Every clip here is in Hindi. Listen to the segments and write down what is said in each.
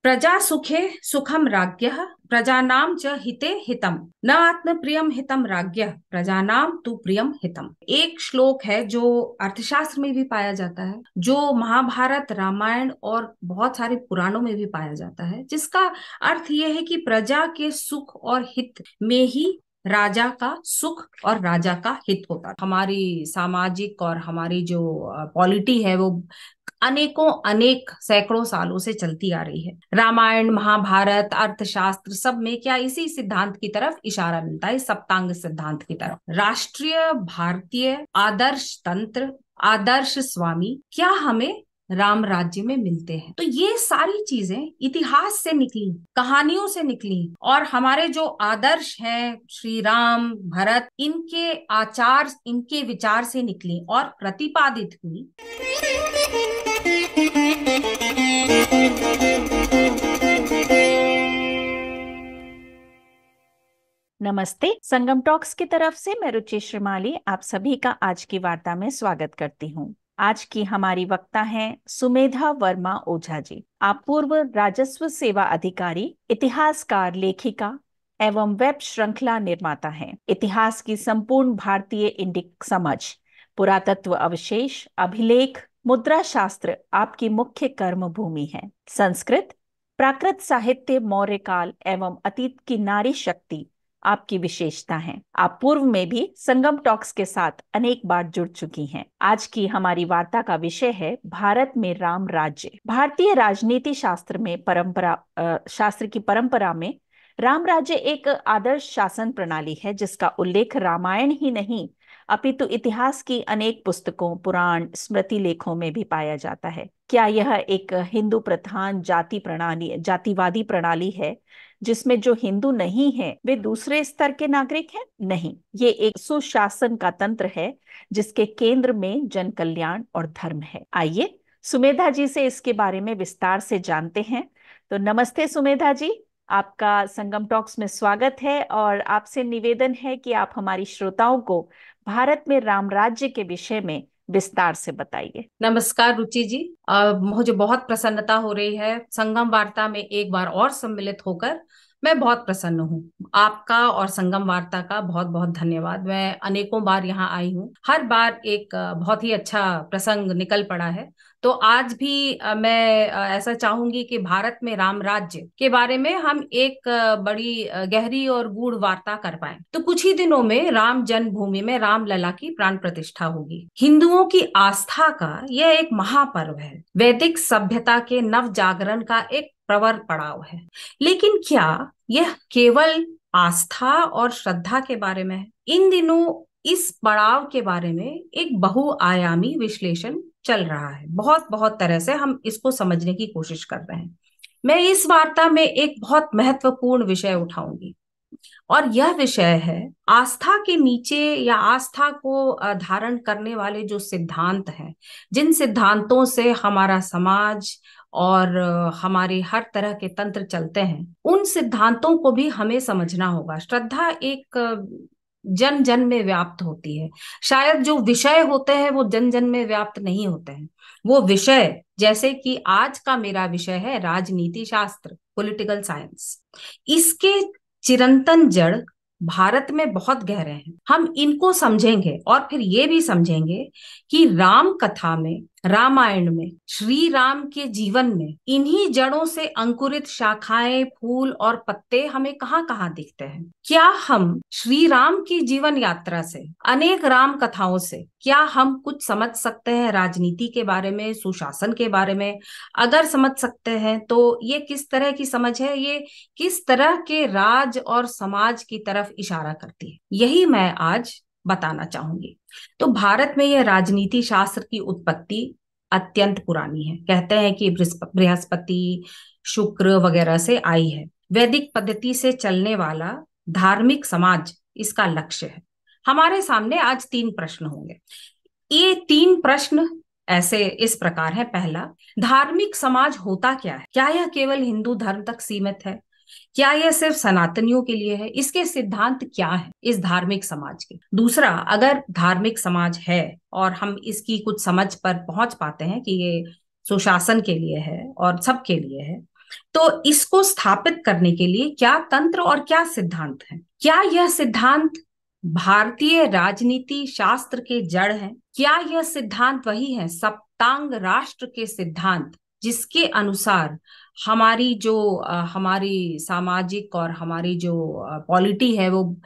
प्रजा सुखे सुखम राज्ञः प्रजानां च हिते हितम न आत्मप्रियम हितम राज्ञः प्रजानां तु प्रियम हितम। एक श्लोक है जो अर्थशास्त्र में भी पाया जाता है, जो महाभारत रामायण और बहुत सारे पुराणों में भी पाया जाता है, जिसका अर्थ यह है कि प्रजा के सुख और हित में ही राजा का सुख और राजा का हित होता है। हमारी सामाजिक और हमारी जो पॉलिटी है वो अनेकों अनेक सैकड़ों सालों से चलती आ रही है। रामायण महाभारत अर्थशास्त्र सब में क्या इसी सिद्धांत की तरफ इशारा मिलता है, सप्तांग सिद्धांत की तरफ। राष्ट्रीय भारतीय आदर्श तंत्र आदर्श स्वामी क्या हमें राम राज्य में मिलते हैं। तो ये सारी चीजें इतिहास से निकली, कहानियों से निकली, और हमारे जो आदर्श हैं श्री राम भरत, इनके आचार इनके विचार से निकली और प्रतिपादित हुई। नमस्ते। संगम टॉक्स की तरफ से मैं रुचि श्रीमाली आप सभी का आज की वार्ता में स्वागत करती हूँ। आज की हमारी वक्ता हैं सुमेधा वर्मा ओझा जी। आप पूर्व राजस्व सेवा अधिकारी, इतिहासकार, लेखिका एवं वेब श्रृंखला निर्माता हैं। इतिहास की संपूर्ण भारतीय इंडिक समझ, पुरातत्व अवशेष, अभिलेख, मुद्रा शास्त्र आपकी मुख्य कर्म भूमि है। संस्कृत, प्राकृत साहित्य, मौर्य काल एवं अतीत की नारी शक्ति आपकी विशेषता है। आप पूर्व में भी संगम टॉक्स के साथ अनेक बार जुड़ चुकी हैं। आज की हमारी वार्ता का विषय है भारत में राम राज्य। भारतीय राजनीति शास्त्र में शास्त्र की परंपरा में राम राज्य एक आदर्श शासन प्रणाली है, जिसका उल्लेख रामायण ही नहीं अपितु इतिहास की अनेक पुस्तकों, पुराण, स्मृति लेखों में भी पाया जाता है। क्या यह एक हिंदू प्रधान जातिवादी प्रणाली है जिसमें जो हिंदू नहीं है वे दूसरे स्तर के नागरिक हैं? नहीं, ये एक सुशासन का तंत्र है जिसके केंद्र में जन कल्याण और धर्म है। आइए सुमेधा जी से इसके बारे में विस्तार से जानते हैं। तो नमस्ते सुमेधा जी, आपका संगम टॉक्स में स्वागत है और आपसे निवेदन है कि आप हमारी श्रोताओं को भारत में राम राज्य के विषय में विस्तार से बताइए। नमस्कार रुचि जी, मुझे बहुत प्रसन्नता हो रही है संगम वार्ता में एक बार और सम्मिलित होकर। मैं बहुत प्रसन्न हूँ। आपका और संगम वार्ता का बहुत बहुत धन्यवाद। मैं अनेकों बार यहाँ आई हूँ, हर बार एक बहुत ही अच्छा प्रसंग निकल पड़ा है। तो आज भी मैं ऐसा चाहूंगी कि भारत में राम राज्य के बारे में हम एक बड़ी गहरी और गूढ़ वार्ता कर पाए। तो कुछ ही दिनों में राम जन्मभूमि में रामलला की प्राण प्रतिष्ठा होगी। हिंदुओं की आस्था का यह एक महापर्व है, वैदिक सभ्यता के नव जागरण का एक प्रवर पड़ाव है। लेकिन क्या यह केवल आस्था और श्रद्धा के बारे में है? इन दिनों इस पड़ाव के बारे में एक बहुआयामी विश्लेषण चल रहा है। बहुत बहुत तरह से हम इसको समझने की कोशिश कर रहे हैं। मैं इस वार्ता में एक बहुत महत्वपूर्ण विषय उठाऊंगी, और यह विषय है आस्था के नीचे या आस्था को धारण करने वाले जो सिद्धांत हैं, जिन सिद्धांतों से हमारा समाज और हमारे हर तरह के तंत्र चलते हैं, उन सिद्धांतों को भी हमें समझना होगा। श्रद्धा एक जन जन में व्याप्त होती है। शायद जो विषय होते हैं वो जन जन में व्याप्त नहीं होते हैं। वो विषय, जैसे कि आज का मेरा विषय है राजनीति शास्त्र, पॉलिटिकल साइंस, इसके चिरंतन जड़ भारत में बहुत गहरे हैं। हम इनको समझेंगे और फिर ये भी समझेंगे कि राम कथा में, रामायण में, श्री राम के जीवन में इन्हीं जड़ों से अंकुरित शाखाएं, फूल और पत्ते हमें कहाँ कहाँ दिखते हैं। क्या हम श्री राम की जीवन यात्रा से, अनेक राम कथाओं से क्या हम कुछ समझ सकते हैं राजनीति के बारे में, सुशासन के बारे में? अगर समझ सकते हैं तो ये किस तरह की समझ है, ये किस तरह के राज और समाज की तरफ इशारा करती है, यही मैं आज बताना चाहूंगी। तो भारत में यह राजनीति शास्त्र की उत्पत्ति अत्यंत पुरानी है। कहते हैं कि बृहस्पति, शुक्र वगैरह से आई है। वैदिक पद्धति से चलने वाला धार्मिक समाज इसका लक्ष्य है। हमारे सामने आज 3 प्रश्न होंगे। ये 3 प्रश्न ऐसे इस प्रकार है। पहला, धार्मिक समाज होता क्या है? क्या यह केवल हिंदू धर्म तक सीमित है? क्या यह सिर्फ सनातनियों के लिए है? इसके सिद्धांत क्या है इस धार्मिक समाज के? दूसरा, अगर धार्मिक समाज है और हम इसकी कुछ समझ पर पहुंच पाते हैं कि ये सुशासन के लिए है और सबके लिए है, तो इसको स्थापित करने के लिए क्या तंत्र और क्या सिद्धांत है? क्या यह सिद्धांत भारतीय राजनीति शास्त्र के जड़ है? क्या यह सिद्धांत वही है सप्तांग राष्ट्र के सिद्धांत, जिसके अनुसार हमारी सामाजिक और हमारी जो पॉलिटी है वो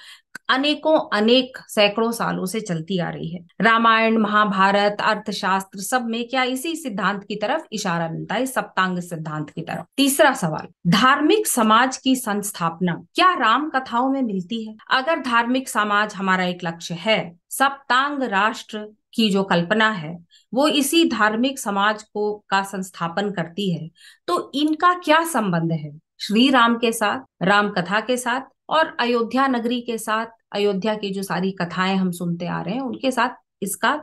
अनेकों अनेक सैकड़ों सालों से चलती आ रही है? रामायण, महाभारत, अर्थशास्त्र सब में क्या इसी सिद्धांत की तरफ इशारा मिलता है, सप्तांग सिद्धांत की तरफ? तीसरा सवाल, धार्मिक समाज की संस्थापना क्या राम कथाओं में मिलती है? अगर धार्मिक समाज हमारा एक लक्ष्य है, सप्तांग राष्ट्र की जो कल्पना है वो इसी धार्मिक समाज को का संस्थापन करती है, तो इनका क्या संबंध है श्री राम के साथ, राम कथा के साथ और अयोध्या नगरी के साथ? अयोध्या की जो सारी कथाएं हम सुनते आ रहे हैं उनके साथ इसका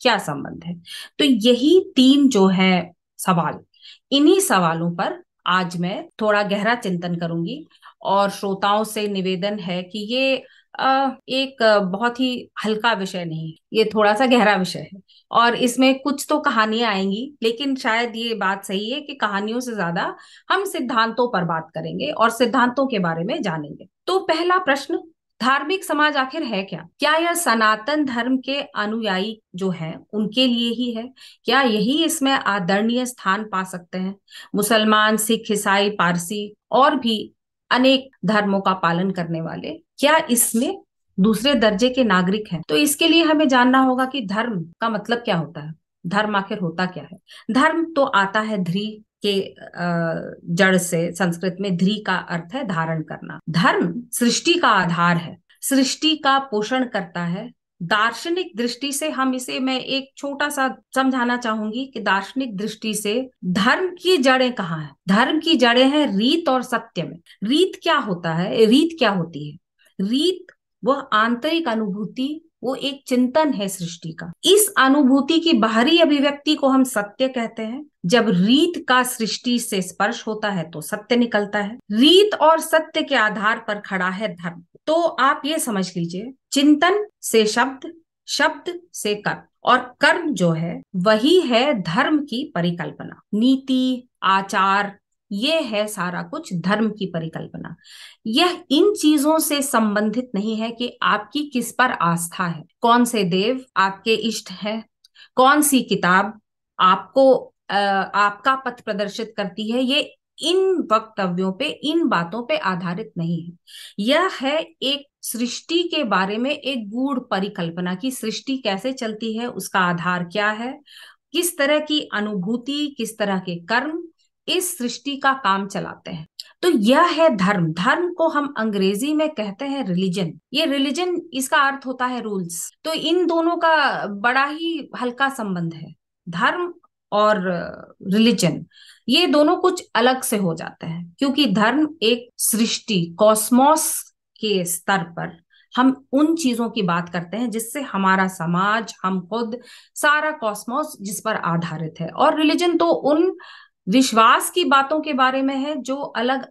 क्या संबंध है? तो यही तीन जो है सवाल, इन्हीं सवालों पर आज मैं थोड़ा गहरा चिंतन करूंगी। और श्रोताओं से निवेदन है कि ये एक बहुत ही हल्का विषय नहीं, ये थोड़ा सा गहरा विषय है और इसमें कुछ तो कहानियां आएंगी, लेकिन शायद ये बात सही है कि कहानियों से ज्यादा हम सिद्धांतों पर बात करेंगे और सिद्धांतों के बारे में जानेंगे। तो पहला प्रश्न, धार्मिक समाज आखिर है क्या? क्या यह सनातन धर्म के अनुयायी जो हैं उनके लिए ही है? क्या यही इसमें आदरणीय स्थान पा सकते हैं? मुसलमान, सिख, ईसाई, पारसी और भी अनेक धर्मों का पालन करने वाले क्या इसमें दूसरे दर्जे के नागरिक हैं? तो इसके लिए हमें जानना होगा कि धर्म का मतलब क्या होता है, धर्म आखिर होता क्या है? धर्म तो आता है ध्री के जड़ से, संस्कृत में ध्री का अर्थ है धारण करना। धर्म सृष्टि का आधार है, सृष्टि का पोषण करता है। दार्शनिक दृष्टि से हम इसे, मैं एक छोटा सा समझाना चाहूंगी कि दार्शनिक दृष्टि से धर्म की जड़ें कहाँ हैं? धर्म की जड़ें हैं रीत और सत्य में। रीत क्या होता है, रीत क्या होती है? रीत वह आंतरिक अनुभूति, वो एक चिंतन है सृष्टि का। इस अनुभूति की बाहरी अभिव्यक्ति को हम सत्य कहते हैं। जब रीत का सृष्टि से स्पर्श होता है तो सत्य निकलता है। रीत और सत्य के आधार पर खड़ा है धर्म। तो आप ये समझ लीजिए, चिंतन से शब्द, शब्द से कर्म, और कर्म जो है वही है धर्म की परिकल्पना। नीति, आचार, ये है सारा कुछ धर्म की परिकल्पना। यह इन चीजों से संबंधित नहीं है कि आपकी किस पर आस्था है, कौन से देव आपके इष्ट हैं, कौन सी किताब आपको आपका पथ प्रदर्शित करती है। ये इन वक्तव्यों पे, इन बातों पे आधारित नहीं है। यह है एक सृष्टि के बारे में एक गूढ़ परिकल्पना की सृष्टि कैसे चलती है, उसका आधार क्या है, किस तरह की अनुभूति, किस तरह के कर्म इस सृष्टि का काम चलाते हैं। तो यह है धर्म। धर्म को हम अंग्रेजी में कहते हैं रिलीजन। ये रिलीजन, इसका अर्थ होता है रूल्स। तो इन दोनों का बड़ा ही हल्का संबंध है। धर्म और रिलीजन, ये दोनों कुछ अलग से हो जाते हैं, क्योंकि धर्म एक सृष्टि, कॉस्मोस के स्तर पर हम उन चीजों की बात करते हैं जिससे हमारा समाज, हम खुद, सारा कॉस्मोस जिस पर आधारित है। और रिलीजन तो उन विश्वास की बातों के बारे में है जो अलग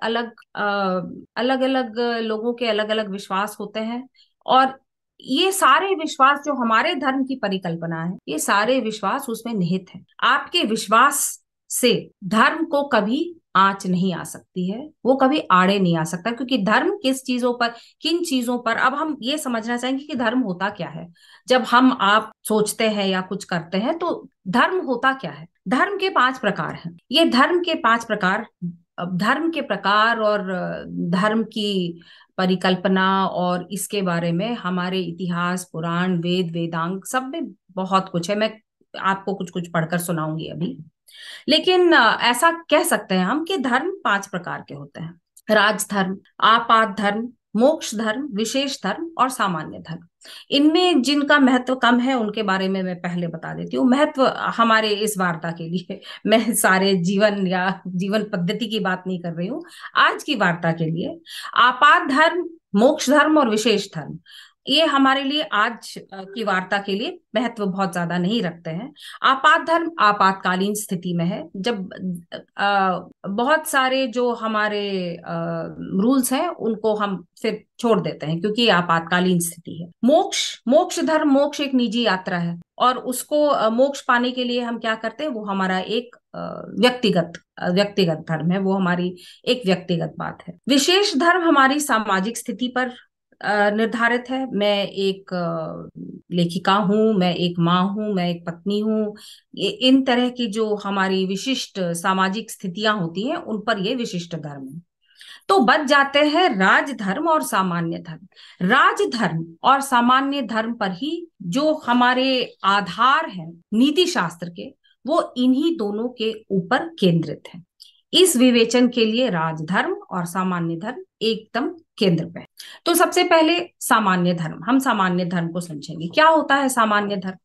अलग लोगों के अलग अलग विश्वास होते हैं। और ये सारे विश्वास जो हमारे धर्म की परिकल्पना है, ये सारे विश्वास उसमें निहित है। आपके विश्वास से धर्म को कभी आंच नहीं आ सकती है, वो कभी आड़े नहीं आ सकता, क्योंकि धर्म किस चीजों पर, किन चीजों पर, अब हम ये समझना चाहेंगे कि धर्म होता क्या है। जब हम आप सोचते हैं या कुछ करते हैं तो धर्म होता क्या है? धर्म के 5 प्रकार हैं। ये धर्म के 5 प्रकार, धर्म के प्रकार और धर्म की परिकल्पना और इसके बारे में हमारे इतिहास, पुराण, वेद, वेदांग सब में बहुत कुछ है। मैं आपको कुछ कुछ पढ़कर सुनाऊंगी अभी। लेकिन ऐसा कह सकते हैं हम कि धर्म 5 प्रकार के होते हैं: राजधर्म, आपात धर्म, मोक्ष धर्म, विशेष धर्म और सामान्य धर्म। इनमें जिनका महत्व कम है उनके बारे में मैं पहले बता देती हूँ। महत्व हमारे इस वार्ता के लिए, मैं सारे जीवन या जीवन पद्धति की बात नहीं कर रही हूँ। आज की वार्ता के लिए आपात धर्म, मोक्ष धर्म और विशेष धर्म, ये हमारे लिए आज की वार्ता के लिए महत्व बहुत ज्यादा नहीं रखते हैं। आपात धर्म आपातकालीन स्थिति में है, जब बहुत सारे जो हमारे रूल्स हैं उनको हम फिर छोड़ देते हैं क्योंकि ये आपातकालीन स्थिति है। मोक्ष, मोक्ष धर्म, मोक्ष एक निजी यात्रा है और उसको मोक्ष पाने के लिए हम क्या करते हैं, वो हमारा एक व्यक्तिगत धर्म है, वो हमारी एक व्यक्तिगत बात है। विशेष धर्म हमारी सामाजिक स्थिति पर निर्धारित है। मैं एक लेखिका हूँ, मैं एक माँ हूँ, मैं एक पत्नी हूँ। इन तरह की जो हमारी विशिष्ट सामाजिक स्थितियां होती हैं उन पर ये विशिष्ट धर्म है। तो बच जाते हैं राजधर्म और सामान्य धर्म। राजधर्म और सामान्य धर्म पर ही जो हमारे आधार हैं नीति शास्त्र के, वो इन्हीं दोनों के ऊपर केंद्रित है। इस विवेचन के लिए राजधर्म और सामान्य धर्म एकदम केंद्र पे है। तो सबसे पहले सामान्य धर्म, हम सामान्य धर्म को समझेंगे। क्या होता है सामान्य धर्म?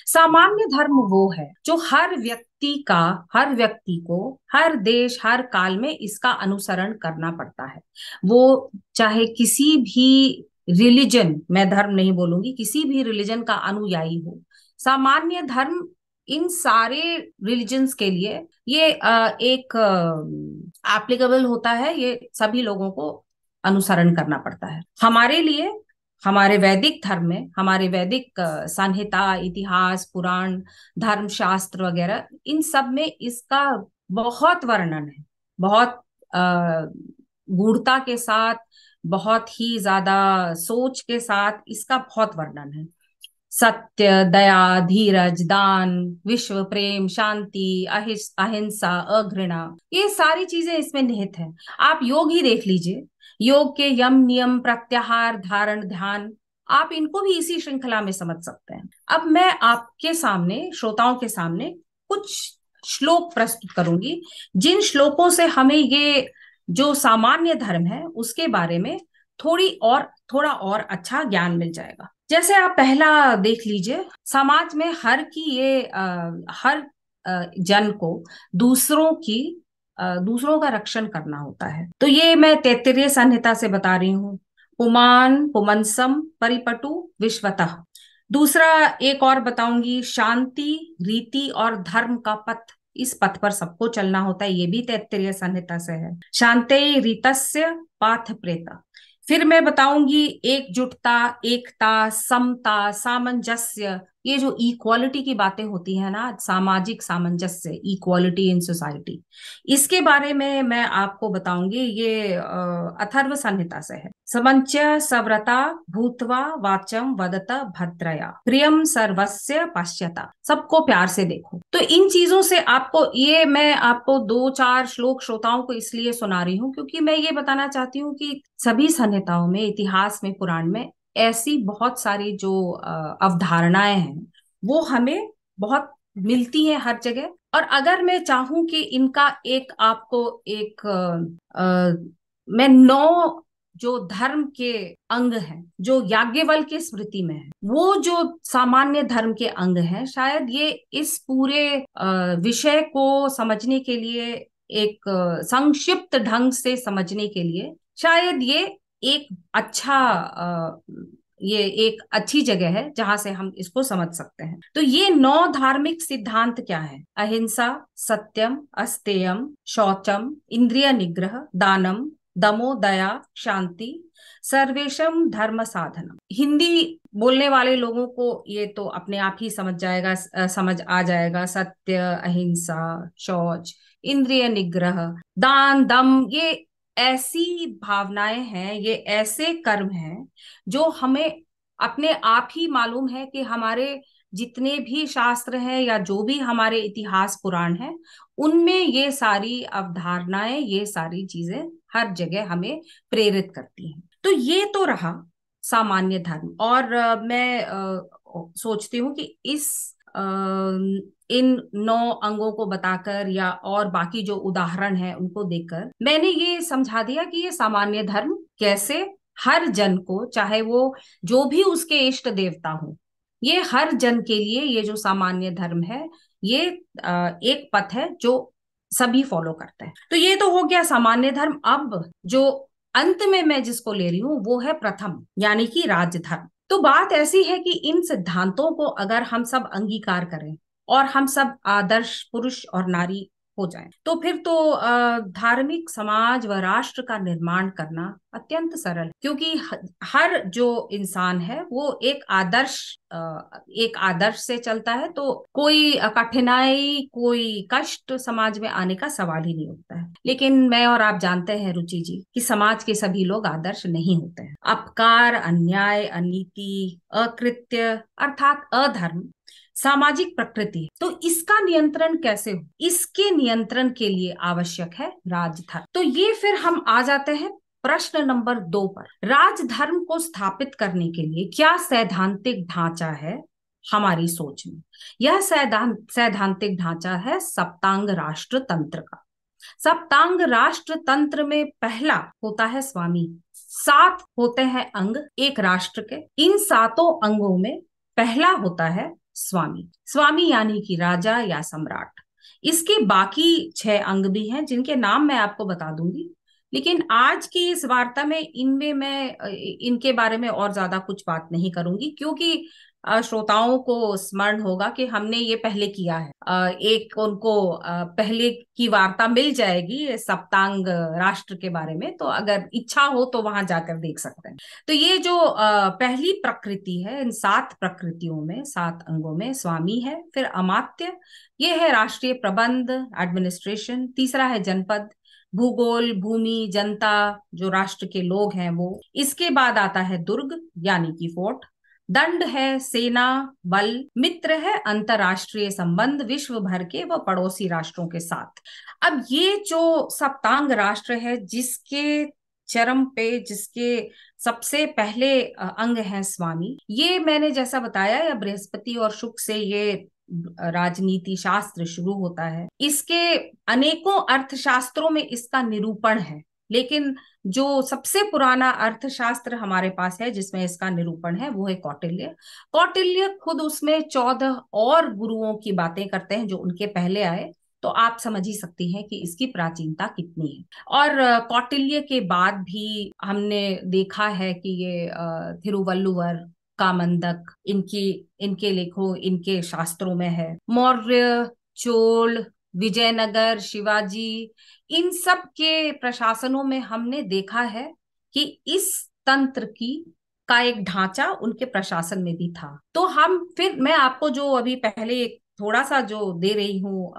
सामान्य धर्म वो है जो हर व्यक्ति को हर देश हर काल में इसका अनुसरण करना पड़ता है। वो चाहे किसी भी रिलीजन, मैं धर्म नहीं बोलूंगी, किसी भी रिलीजन का अनुयायी हो, सामान्य धर्म इन सारे रिलीजन्स के लिए ये एक एप्लीकेबल होता है। ये सभी लोगों को अनुसरण करना पड़ता है। हमारे लिए, हमारे वैदिक धर्म में, हमारे वैदिक संहिता, इतिहास, पुराण, धर्मशास्त्र वगैरह, इन सब में इसका बहुत वर्णन है। बहुत गूढ़ता के साथ, बहुत ही ज्यादा सोच के साथ इसका बहुत वर्णन है। सत्य, दया, धीरज, दान, विश्व प्रेम, शांति, अहिंसा, अघृणा, ये सारी चीजें इसमें निहित है। आप योग ही देख लीजिए, योग के यम, नियम, प्रत्याहार, धारण, ध्यान, आप इनको भी इसी श्रृंखला में समझ सकते हैं। अब मैं आपके सामने, श्रोताओं के सामने कुछ श्लोक प्रस्तुत करूंगी, जिन श्लोकों से हमें ये जो सामान्य धर्म है उसके बारे में थोड़ा और अच्छा ज्ञान मिल जाएगा। जैसे आप पहला देख लीजिए, समाज में हर जन को दूसरों का रक्षण करना होता है। तो ये मैं तैत्तिरीय संहिता से बता रही हूँ। पुमान पुमंसम परिपटु विश्वतः। दूसरा एक और बताऊंगी, शांति, रीति और धर्म का पथ, इस पथ पर सबको चलना होता है, ये भी तैत्तिरीय संहिता से है। शांते रीतस्य पाथ प्रेता। फिर मैं बताऊंगी एकजुटता, एकता, समता, सामंजस्य, ये जो इक्वालिटी की बातें होती है ना, सामाजिक सामंजस्य, इक्वालिटी इन सोसाइटी, इसके बारे में मैं आपको बताऊंगी। ये अथर्व संहिता से है। समंच्य सव्रता भूत्वा वाचम वदत भद्रया प्रियम सर्वस्य पश्यता। सबको प्यार से देखो। तो इन चीजों से आपको, ये मैं आपको 2-4 श्लोक श्रोताओं को इसलिए सुना रही हूँ क्योंकि मैं ये बताना चाहती हूँ कि सभी संहिताओं में, इतिहास में, पुराण में ऐसी बहुत सारी जो अवधारणाएं हैं वो हमें बहुत मिलती हैं हर जगह। और अगर मैं चाहूं कि इनका एक आपको एक मैं 9 जो धर्म के अंग हैं जो याज्ञवल्क्य की स्मृति में है, वो जो सामान्य धर्म के अंग हैं, शायद ये इस पूरे विषय को समझने के लिए, एक संक्षिप्त ढंग से समझने के लिए, शायद एक अच्छा ये एक अच्छी जगह है जहां से हम इसको समझ सकते हैं। तो ये 9 धार्मिक सिद्धांत क्या है? अहिंसा, सत्यम, अस्तेयम, शौचम, इंद्रिय निग्रह, दानम, दमो, दया, शांति, सर्वेशम धर्म साधनम। हिंदी बोलने वाले लोगों को ये तो अपने आप ही समझ आ जाएगा। सत्य, अहिंसा, शौच, इंद्रिय निग्रह, दान, दम, ये ऐसी भावनाएं हैं, ये ऐसे कर्म हैं जो हमें अपने आप ही मालूम है कि हमारे जितने भी शास्त्र हैं या जो भी हमारे इतिहास पुराण है, उनमें ये सारी अवधारणाएं, ये सारी चीजें हर जगह हमें प्रेरित करती हैं। तो ये तो रहा सामान्य धर्म। और मैं सोचती हूँ कि इन 9 अंगों को बताकर या और बाकी जो उदाहरण है उनको देखकर मैंने ये समझा दिया कि ये सामान्य धर्म कैसे हर जन को, चाहे वो जो भी उसके इष्ट देवता हो, ये हर जन के लिए ये जो सामान्य धर्म है, ये एक पथ है जो सभी फॉलो करते हैं। तो ये तो हो गया सामान्य धर्म। अब जो अंत में मैं जिसको ले रही हूँ वो है प्रथम, यानी कि राजधर्म। तो बात ऐसी है कि इन सिद्धांतों को अगर हम सब अंगीकार करें और हम सब आदर्श पुरुष और नारी हो जाएं, तो फिर तो धार्मिक समाज व राष्ट्र का निर्माण करना अत्यंत सरल है। क्योंकि हर जो इंसान है वो एक आदर्श से चलता है, तो कोई कठिनाई, कोई कष्ट समाज में आने का सवाल ही नहीं उठता है। लेकिन मैं और आप जानते हैं रुचि जी कि समाज के सभी लोग आदर्श नहीं होते हैं। अपकार, अन्याय, अनीति, अकृत्य अर्थात अधर्म सामाजिक प्रकृति है। तो इसका नियंत्रण कैसे हो, इसके नियंत्रण के लिए आवश्यक है राजधर्म। तो ये फिर हम आ जाते हैं प्रश्न नंबर 2 पर। राजधर्म को स्थापित करने के लिए क्या सैद्धांतिक ढांचा है हमारी सोच में? यह सैद्धांतिक ढांचा है सप्तांग राष्ट्र तंत्र का। सप्तांग राष्ट्र तंत्र में पहला होता है स्वामी। 7 होते हैं अंग एक राष्ट्र के। इन 7 अंगों में पहला होता है स्वामी। स्वामी यानी कि राजा या सम्राट। इसके बाकी 6 अंग भी हैं जिनके नाम मैं आपको बता दूंगी, लेकिन आज की इस वार्ता में इनमें मैं इनके बारे में और ज्यादा कुछ बात नहीं करूंगी, क्योंकि श्रोताओं को स्मरण होगा कि हमने ये पहले किया है। एक उनको पहले की वार्ता मिल जाएगी सप्तांग राष्ट्र के बारे में, तो अगर इच्छा हो तो वहां जाकर देख सकते हैं। तो ये जो पहली प्रकृति है, इन 7 प्रकृतियों में, 7 अंगों में स्वामी है, फिर अमात्य, ये है राष्ट्रीय प्रबंध, एडमिनिस्ट्रेशन। तीसरा है जनपद, भूगोल, भूमि, जनता, जो राष्ट्र के लोग हैं वो। इसके बाद आता है दुर्ग यानी कि फोर्ट। दंड है सेना बल। मित्र है अंतरराष्ट्रीय संबंध विश्व भर के व पड़ोसी राष्ट्रों के साथ। अब ये जो सप्तांग राष्ट्र है, जिसके चरम पे, जिसके सबसे पहले अंग है स्वामी, ये मैंने जैसा बताया या बृहस्पति और शुक्र से ये राजनीति शास्त्र शुरू होता है। इसके अनेकों अर्थशास्त्रों में इसका निरूपण है, लेकिन जो सबसे पुराना अर्थशास्त्र हमारे पास है जिसमें इसका निरूपण है वो है कौटिल्य। कौटिल्य खुद उसमें 14 और गुरुओं की बातें करते हैं जो उनके पहले आए, तो आप समझ ही सकती हैं कि इसकी प्राचीनता कितनी है। और कौटिल्य के बाद भी हमने देखा है कि ये थिरुवल्लुवर, कामंदक, इनके लेखों, इनके शास्त्रों में है। मौर्य, चोल, विजयनगर, शिवाजी, इन सब के प्रशासनों में हमने देखा है कि इस तंत्र की का एक ढांचा उनके प्रशासन में भी था। तो मैं आपको जो अभी पहले एक थोड़ा सा जो दे रही हूँ,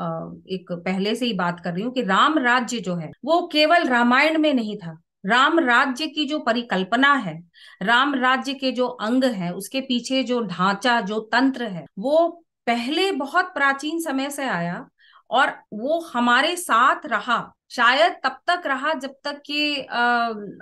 एक पहले से ही बात कर रही हूँ कि राम राज्य जो है वो केवल रामायण में नहीं था। राम राज्य की जो परिकल्पना है, राम राज्य के जो अंग हैं, उसके पीछे जो ढांचा, जो तंत्र है, वो पहले बहुत प्राचीन समय से आया और वो हमारे साथ रहा। शायद तब तक रहा जब तक कि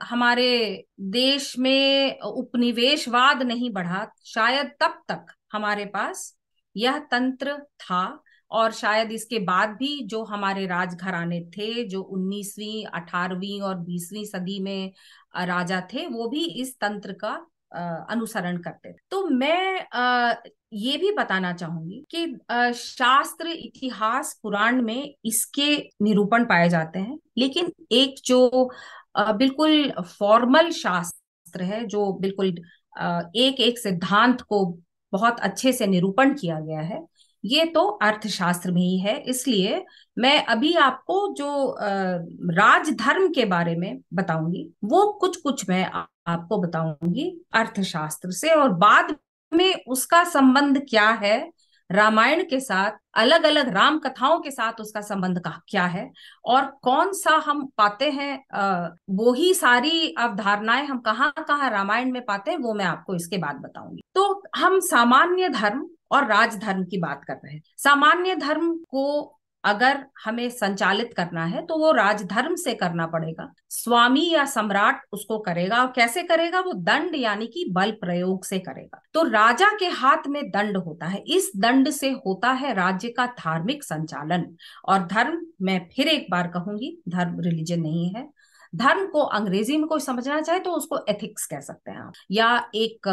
हमारे देश में उपनिवेशवाद नहीं बढ़ा। शायद तब तक हमारे पास यह तंत्र था, और शायद इसके बाद भी जो हमारे राजघराने थे, जो 19वीं, 18वीं और 20वीं सदी में राजा थे, वो भी इस तंत्र का अनुसरण करते थे। तो मैं ये भी बताना चाहूंगी कि शास्त्र, इतिहास, पुराण में इसके निरूपण पाए जाते हैं, लेकिन एक जो बिल्कुल फॉर्मल शास्त्र है, जो बिल्कुल एक एक सिद्धांत को बहुत अच्छे से निरूपण किया गया है, ये तो अर्थशास्त्र में ही है। इसलिए मैं अभी आपको जो राजधर्म के बारे में बताऊंगी वो कुछ कुछ मैं आपको बताऊंगी अर्थशास्त्र से, और बाद में उसका संबंध क्या है रामायण के साथ, अलग अलग राम कथाओं के साथ उसका संबंध का क्या है, और कौन सा हम पाते हैं वो ही सारी अवधारणाएं हम कहाँ कहाँ रामायण में पाते हैं, वो मैं आपको इसके बाद बताऊंगी। तो हम सामान्य धर्म और राजधर्म की बात कर रहे हैं। सामान्य धर्म को अगर हमें संचालित करना है तो वो राजधर्म से करना पड़ेगा। स्वामी या सम्राट उसको करेगा, और कैसे करेगा? वो दंड यानी कि बल प्रयोग से करेगा। तो राजा के हाथ में दंड होता है, इस दंड से होता है राज्य का धार्मिक संचालन। और धर्म, मैं फिर एक बार कहूंगी, धर्म रिलीजन नहीं है। धर्म को अंग्रेजी में कोई समझना चाहे तो उसको एथिक्स कह सकते हैं आप, या एक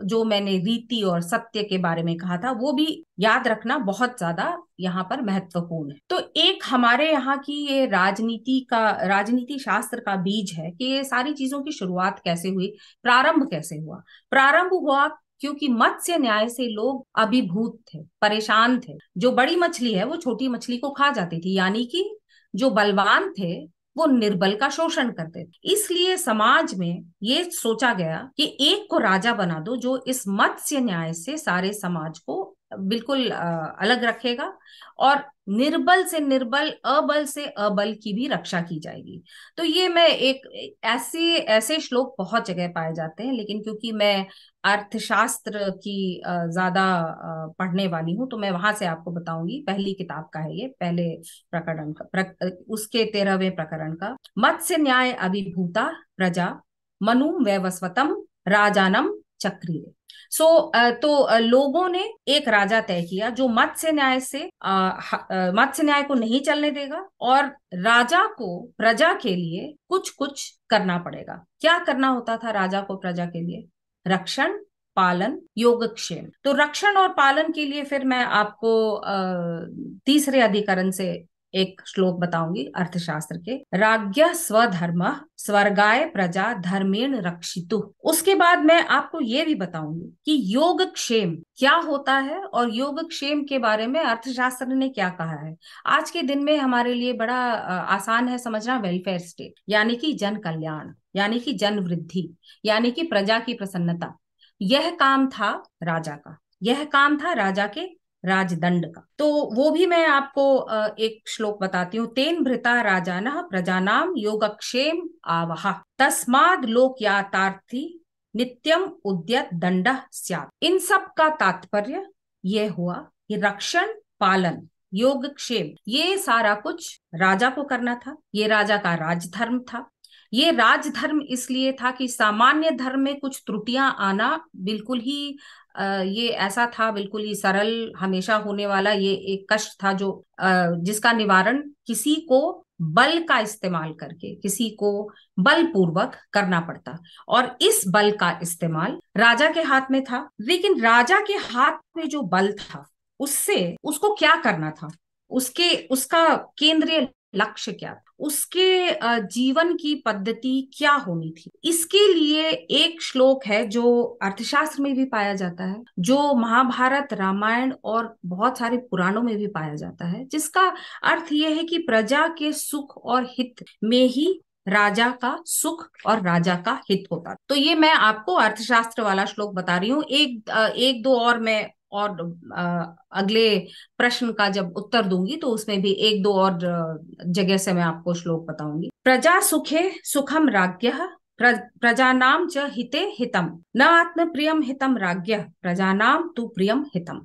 जो मैंने रीति और सत्य के बारे में कहा था वो भी याद रखना बहुत ज्यादा यहाँ पर महत्वपूर्ण है। तो एक हमारे यहाँ की ये राजनीति शास्त्र का बीज है कि ये सारी चीजों की शुरुआत कैसे हुई, प्रारंभ कैसे हुआ। प्रारंभ हुआ क्योंकि मत्स्य न्याय से लोग अभिभूत थे, परेशान थे। जो बड़ी मछली है वो छोटी मछली को खा जाती थी, यानी कि जो बलवान थे वो निर्बल का शोषण करते थे। इसलिए समाज में ये सोचा गया कि एक को राजा बना दो जो इस मत्स्य न्याय से सारे समाज को बिल्कुल अलग रखेगा, और निर्बल से निर्बल, अबल से अबल की भी रक्षा की जाएगी। तो ये मैं एक ऐसे ऐसे श्लोक बहुत जगह पाए जाते हैं, लेकिन क्योंकि मैं अर्थशास्त्र की ज्यादा पढ़ने वाली हूँ तो मैं वहां से आपको बताऊंगी। पहली किताब का है ये, पहले प्रकरण का, उसके 13वें प्रकरण का। मत्स्य न्याय अभिभूता प्रजा मनु वैवस्वतम राजानम चक्रीरे। तो लोगों ने एक राजा तय किया जो मत्स्य न्याय से मत्स्य न्याय को नहीं चलने देगा, और राजा को प्रजा के लिए कुछ कुछ करना पड़ेगा। क्या करना होता था राजा को प्रजा के लिए? रक्षण, पालन, योगक्षेम। तो रक्षण और पालन के लिए फिर मैं आपको तीसरे अधिकरण से एक श्लोक बताऊंगी अर्थशास्त्र के। राज्ञ स्वधर्म स्वर्गाय प्रजा धर्मेण रक्षितु। उसके बाद मैं आपको ये भी बताऊंगी कि योगक्षेम क्या होता है और योगक्षेम के बारे में अर्थशास्त्र ने क्या कहा है। आज के दिन में हमारे लिए बड़ा आसान है समझना। वेलफेयर स्टेट यानी कि जन कल्याण, यानी कि जन वृद्धि, यानी कि प्रजा की प्रसन्नता, यह काम था राजा का, यह काम था राजा के राजदंड का। तो वो भी मैं आपको एक श्लोक बताती हूँ। तेन भृता राजानः प्रजानाम योगक्षेम आवहा तस्माद् लोकयातार्थी नित्यम उद्यत दंडः स्यात्। इन सब का तात्पर्य यह हुआ कि रक्षण, पालन, योगक्षेम, ये सारा कुछ राजा को करना था। ये राजा का राजधर्म था। ये राजधर्म इसलिए था कि सामान्य धर्म में कुछ त्रुटियां आना बिल्कुल ही ये ऐसा था, बिल्कुल ही सरल, हमेशा होने वाला ये एक कष्ट था जो जिसका निवारण किसी को बल का इस्तेमाल करके, किसी को बलपूर्वक करना पड़ता। और इस बल का इस्तेमाल राजा के हाथ में था। लेकिन राजा के हाथ में जो बल था उससे उसको क्या करना था, उसका केंद्रीय लक्ष्य क्या था, उसके जीवन की पद्धति क्या होनी थी। इसके लिए एक श्लोक है जो अर्थशास्त्र में भी पाया जाता है, जो महाभारत, रामायण और बहुत सारे पुराणों में भी पाया जाता है, जिसका अर्थ यह है कि प्रजा के सुख और हित में ही राजा का सुख और राजा का हित होता। तो ये मैं आपको अर्थशास्त्र वाला श्लोक बता रही हूँ। एक दो और मैं और अगले प्रश्न का जब उत्तर दूंगी तो उसमें भी एक दो और जगह से मैं आपको श्लोक बताऊंगी। प्रजा सुखे सुखम राज्ञः प्रजानाम च हिते हितम न आत्म प्रियम हितम राज्ञः प्रजानाम तु प्रियम हितम।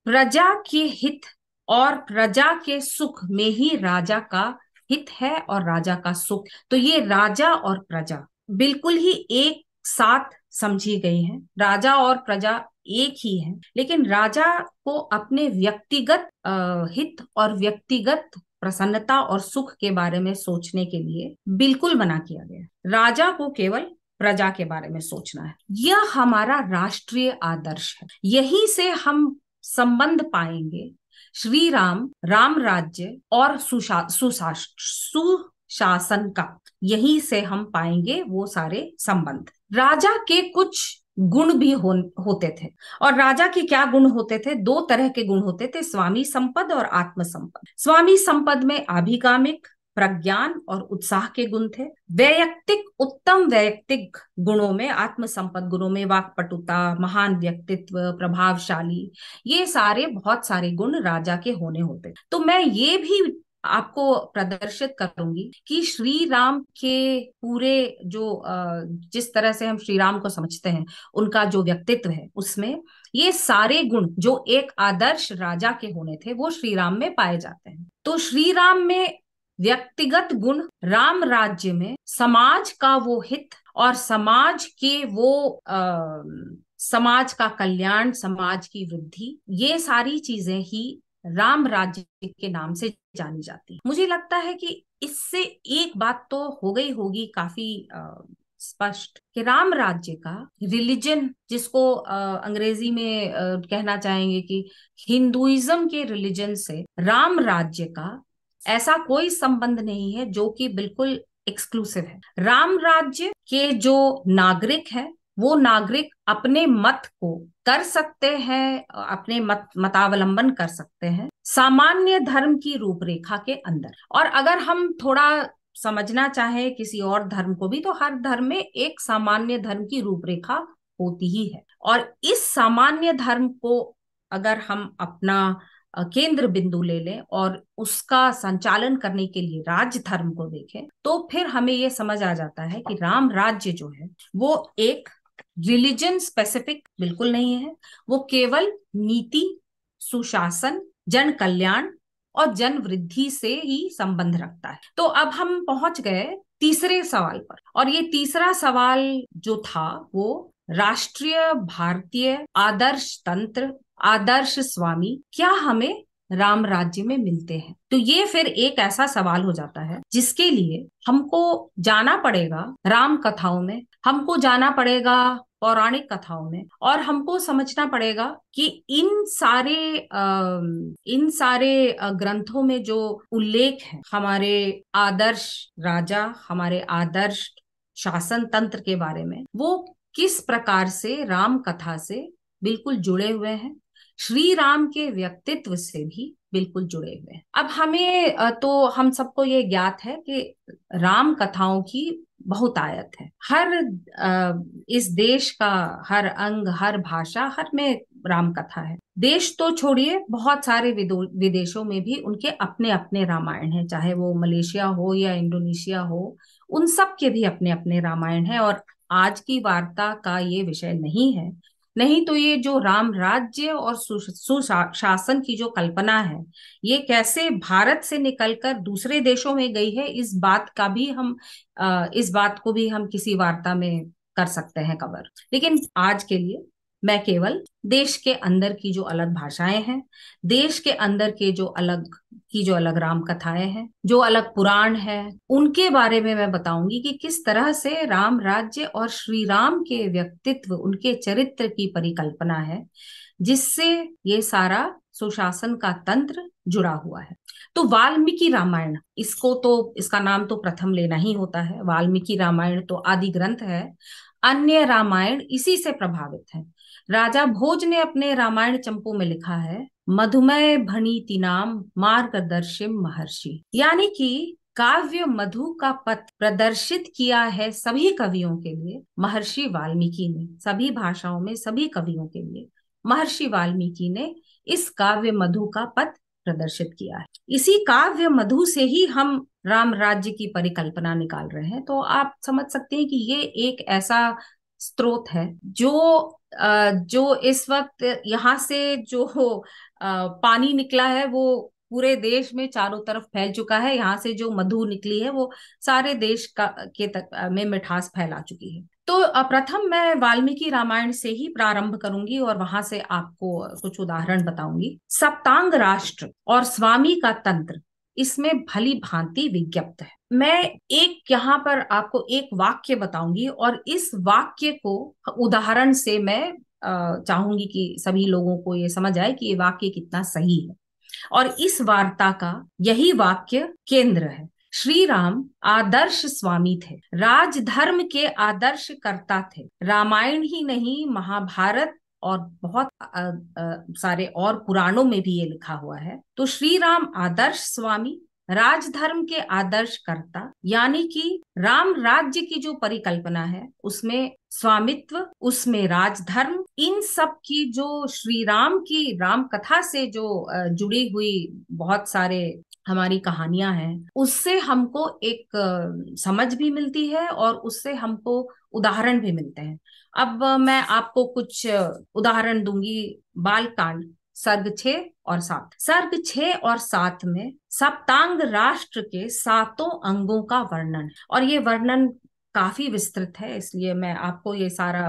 प्रजा के हित और प्रजा के सुख में ही राजा का हित है और राजा का सुख। तो ये राजा और प्रजा बिल्कुल ही एक साथ समझी गई है। राजा और प्रजा एक ही है, लेकिन राजा को अपने व्यक्तिगत हित और व्यक्तिगत प्रसन्नता और सुख के बारे में सोचने के लिए बिल्कुल मना किया गया। राजा को केवल प्रजा के बारे में सोचना है। यह हमारा राष्ट्रीय आदर्श है। यहीं से हम संबंध पाएंगे श्री राम, राम राज्य और सुशासन का। यहीं से हम पाएंगे वो सारे संबंध। राजा के कुछ गुण भी होते थे। और राजा के क्या गुण होते थे? दो तरह के गुण होते थे, स्वामी संपद और आत्म संपद। स्वामी संपद में आभिकामिक, प्रज्ञान और उत्साह के गुण थे। उत्तम वैयक्तिक गुणों में, आत्म संपद गुणों में वाक्पटुता, महान व्यक्तित्व, प्रभावशाली, ये सारे बहुत सारे गुण राजा के होने होते। तो मैं ये भी आपको प्रदर्शित करूंगी कि श्री राम के पूरे जो जिस तरह से हम श्री राम को समझते हैं, उनका जो व्यक्तित्व है, उसमें ये सारे गुण जो एक आदर्श राजा के होने थे वो श्री राम में पाए जाते हैं। तो श्री राम में व्यक्तिगत गुण, राम राज्य में समाज का वो हित और समाज के वो समाज का कल्याण, समाज की वृद्धि, ये सारी चीजें ही राम राज्य के नाम से जानी जाती है। मुझे लगता है कि इससे एक बात तो हो गई होगी काफी स्पष्ट कि राम राज्य का रिलीजन, जिसको अंग्रेजी में कहना चाहेंगे कि हिंदुइज्म के रिलीजन से राम राज्य का ऐसा कोई संबंध नहीं है जो कि बिल्कुल एक्सक्लूसिव है। राम राज्य के जो नागरिक है वो नागरिक अपने मत को कर सकते हैं, अपने मतावलंबन कर सकते हैं सामान्य धर्म की रूपरेखा के अंदर। और अगर हम थोड़ा समझना चाहें किसी और धर्म को भी, तो हर धर्म में एक सामान्य धर्म की रूपरेखा होती ही है। और इस सामान्य धर्म को अगर हम अपना केंद्र बिंदु ले लें और उसका संचालन करने के लिए राज धर्म को देखें, तो फिर हमें यह समझ आ जाता है कि राम राज्य जो है वो एक रिलीजन स्पेसिफिक बिल्कुल नहीं है। वो केवल नीति, सुशासन, जन कल्याण और जन वृद्धि से ही संबंध रखता है। तो अब हम पहुंच गए तीसरे सवाल पर, और ये तीसरा सवाल जो था वो राष्ट्रीय भारतीय आदर्श तंत्र, आदर्श स्वामी क्या हमें राम राज्य में मिलते हैं। तो ये फिर एक ऐसा सवाल हो जाता है जिसके लिए हमको जाना पड़ेगा राम कथाओं में, हमको जाना पड़ेगा पौराणिक कथाओं में, और हमको समझना पड़ेगा कि इन सारे ग्रंथों में जो उल्लेख है हमारे आदर्श राजा, हमारे आदर्श शासन तंत्र के बारे में, वो किस प्रकार से राम कथा से बिल्कुल जुड़े हुए हैं, श्री राम के व्यक्तित्व से भी बिल्कुल जुड़े हुए हैं। अब हमें तो हम सबको ये ज्ञात है कि राम कथाओं की बहुतायत है। हर इस देश का हर अंग, हर भाषा, हर में राम कथा है। देश तो छोड़िए, बहुत सारे विदेशों में भी उनके अपने अपने रामायण हैं, चाहे वो मलेशिया हो या इंडोनेशिया हो, उन सब के भी अपने अपने रामायण हैं। और आज की वार्ता का ये विषय नहीं है। नहीं तो ये जो राम राज्य और सुशासन की जो कल्पना है, ये कैसे भारत से निकलकर दूसरे देशों में गई है, इस बात को भी हम किसी वार्ता में कर सकते हैं कवर। लेकिन आज के लिए मैं केवल देश के अंदर की जो अलग भाषाएं हैं, देश के अंदर के जो अलग राम कथाएं हैं, जो अलग पुराण है, उनके बारे में मैं बताऊंगी कि किस तरह से राम राज्य और श्री राम के व्यक्तित्व, उनके चरित्र की परिकल्पना है, जिससे ये सारा सुशासन का तंत्र जुड़ा हुआ है। तो वाल्मीकि रामायण, इसका नाम तो प्रथम लेना ही होता है। वाल्मीकि रामायण तो आदि ग्रंथ है। अन्य रामायण इसी से प्रभावित है। राजा भोज ने अपने रामायण चंपू में लिखा है, मधुमय भणिति नाम मार्गदर्शिम महर्षि, यानी कि काव्य मधु का पथ प्रदर्शित किया है सभी कवियों के लिए महर्षि वाल्मीकि ने। सभी भाषाओं में सभी कवियों के लिए महर्षि वाल्मीकि ने इस काव्य मधु का पथ प्रदर्शित किया है। इसी काव्य मधु से ही हम राम राज्य की परिकल्पना निकाल रहे हैं। तो आप समझ सकते हैं कि ये एक ऐसा स्रोत है जो इस वक्त यहाँ से जो पानी निकला है वो पूरे देश में चारों तरफ फैल चुका है। यहाँ से जो मधु निकली है वो सारे देश में मिठास फैला चुकी है। तो प्रथम मैं वाल्मीकि रामायण से ही प्रारंभ करूंगी और वहां से आपको कुछ उदाहरण बताऊंगी। सप्तांग राष्ट्र और स्वामी का तंत्र इसमें भली भांति विज्ञप्त है। मैं यहाँ पर आपको एक वाक्य बताऊंगी और इस वाक्य को उदाहरण से मैं चाहूंगी कि सभी लोगों को ये समझ आए कि ये वाक्य कितना सही है। और इस वार्ता का यही वाक्य केंद्र है। श्री राम आदर्श स्वामी थे, राजधर्म के आदर्श कर्ता थे। रामायण ही नहीं, महाभारत और बहुत सारे और पुराणों में भी ये लिखा हुआ है। तो श्री राम आदर्श स्वामी, राजधर्म के आदर्श कर्ता, यानी कि राम राज्य की जो परिकल्पना है उसमें स्वामित्व, उसमें राजधर्म, इन सब की जो श्री राम की राम कथा से जो जुड़ी हुई बहुत सारे हमारी कहानियां हैं, उससे हमको एक समझ भी मिलती है और उससे हमको उदाहरण भी मिलते हैं। अब मैं आपको कुछ उदाहरण दूंगी। बालकांड सर्ग 6 और 7। सर्ग 6 और 7 में सप्तांग राष्ट्र के 7 अंगों का वर्णन, और ये वर्णन काफी विस्तृत है, इसलिए मैं आपको ये सारा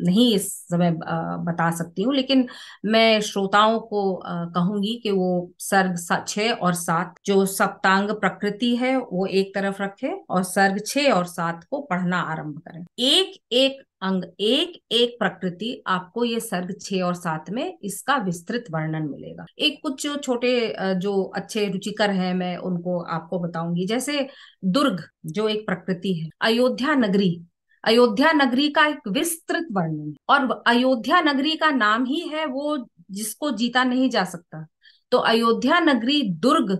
नहीं इस समय बता सकती हूँ, लेकिन मैं श्रोताओं को कहूंगी कि वो सर्ग 6 और 7 जो सप्तांग प्रकृति है वो एक तरफ रखे और सर्ग 6 और 7 को पढ़ना आरंभ करें। एक एक अंग, एक एक प्रकृति, आपको ये सर्ग 6 और 7 में इसका विस्तृत वर्णन मिलेगा। एक कुछ जो छोटे जो अच्छे रुचिकर हैं मैं उनको आपको बताऊंगी। जैसे दुर्ग जो एक प्रकृति है, अयोध्या नगरी, अयोध्या नगरी का एक विस्तृत वर्णन है। और अयोध्या नगरी का नाम ही है वो जिसको जीता नहीं जा सकता। तो अयोध्या नगरी दुर्ग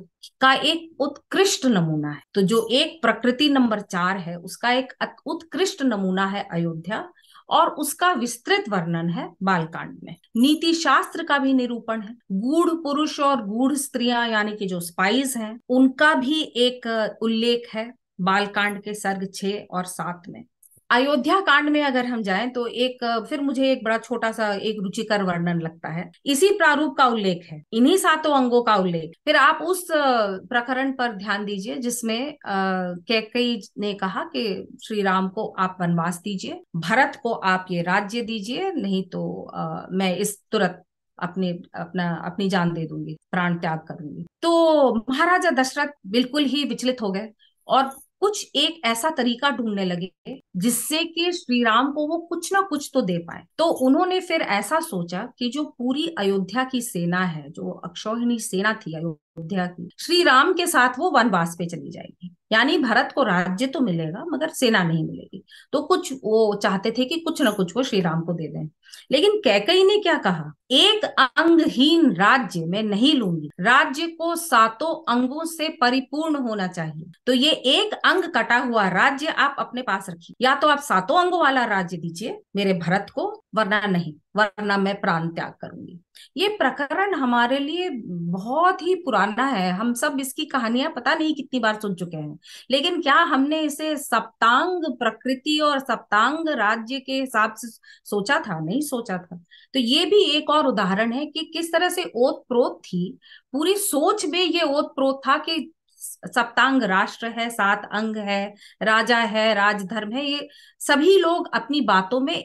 का एक उत्कृष्ट नमूना है। तो जो एक प्रकृति नंबर 4 है उसका एक उत्कृष्ट नमूना है अयोध्या, और उसका विस्तृत वर्णन है बालकांड में। नीति शास्त्र का भी निरूपण है। गूढ़ पुरुष और गूढ़ स्त्रियां यानी कि जो स्पाइस हैं उनका भी एक उल्लेख है बालकांड के सर्ग 6 और 7 में। अयोध्या कांड में अगर हम जाएं तो एक फिर मुझे एक बड़ा छोटा सा एक रुचिकर वर्णन लगता है। इसी प्रारूप का उल्लेख है, इन्हीं 7 अंगों का उल्लेख। फिर आप उस प्रकरण पर ध्यान दीजिए जिसमें कैकेयी ने कहा कि श्री राम को आप वनवास दीजिए, भरत को आप ये राज्य दीजिए, नहीं तो मैं इस तुरंत अपनी जान दे दूंगी, प्राण त्याग करूंगी। तो महाराजा दशरथ बिल्कुल ही विचलित हो गए और कुछ एक ऐसा तरीका ढूंढने लगे जिससे कि श्री राम को वो कुछ ना कुछ तो दे पाए। तो उन्होंने फिर ऐसा सोचा कि जो पूरी अयोध्या की सेना है, जो अक्षौहिणी सेना थी अयोध्या की, श्री राम के साथ वो वनवास पे चली जाएगी। यानी भरत को राज्य तो मिलेगा मगर सेना नहीं मिलेगी। तो कुछ वो चाहते थे कि कुछ ना कुछ वो श्री राम को दे दें। लेकिन कैकेयी ने क्या कहा, एक अंगहीन राज्य मैं नहीं लूंगी, राज्य को 7 अंगों से परिपूर्ण होना चाहिए। तो ये एक अंग कटा हुआ राज्य आप अपने पास रखिए, या तो आप 7 अंगों वाला राज्य दीजिए मेरे भरत को, वरना नहीं, वरना मैं प्राण त्याग करूंगी। ये प्रकरण हमारे लिए बहुत ही पुराना है, हम सब इसकी कहानियां पता नहीं कितनी बार सुन चुके हैं, लेकिन क्या हमने इसे सप्तांग प्रकृति और सप्तांग राज्य के हिसाब से सोचा था? नहीं सोचा था। तो ये भी एक और उदाहरण है कि किस तरह से ओत प्रोत थी, पूरी सोच में ये ओत प्रोत था कि सप्तांग राष्ट्र है, 7 अंग है, राजा है, राजधर्म है। ये सभी लोग अपनी बातों में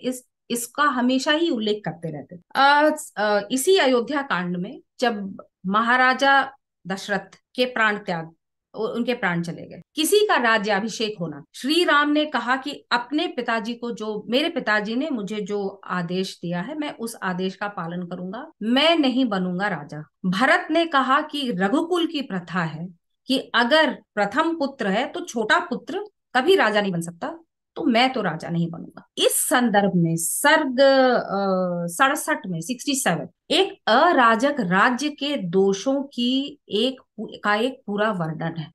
इसका हमेशा ही उल्लेख करते रहते थे। इसी अयोध्या कांड में जब महाराजा दशरथ के प्राण त्याग, उनके प्राण चले गए, किसी का राज्य अभिषेक होना, श्री राम ने कहा कि अपने पिताजी को, जो मेरे पिताजी ने मुझे जो आदेश दिया है मैं उस आदेश का पालन करूंगा, मैं नहीं बनूंगा राजा। भरत ने कहा कि रघुकुल की प्रथा है कि अगर प्रथम पुत्र है तो छोटा पुत्र कभी राजा नहीं बन सकता, तो मैं तो राजा नहीं बनूंगा। इस संदर्भ में सर्ग 67 में 67 एक अराजक राज्य के दोषों की एक पूरा वर्णन है।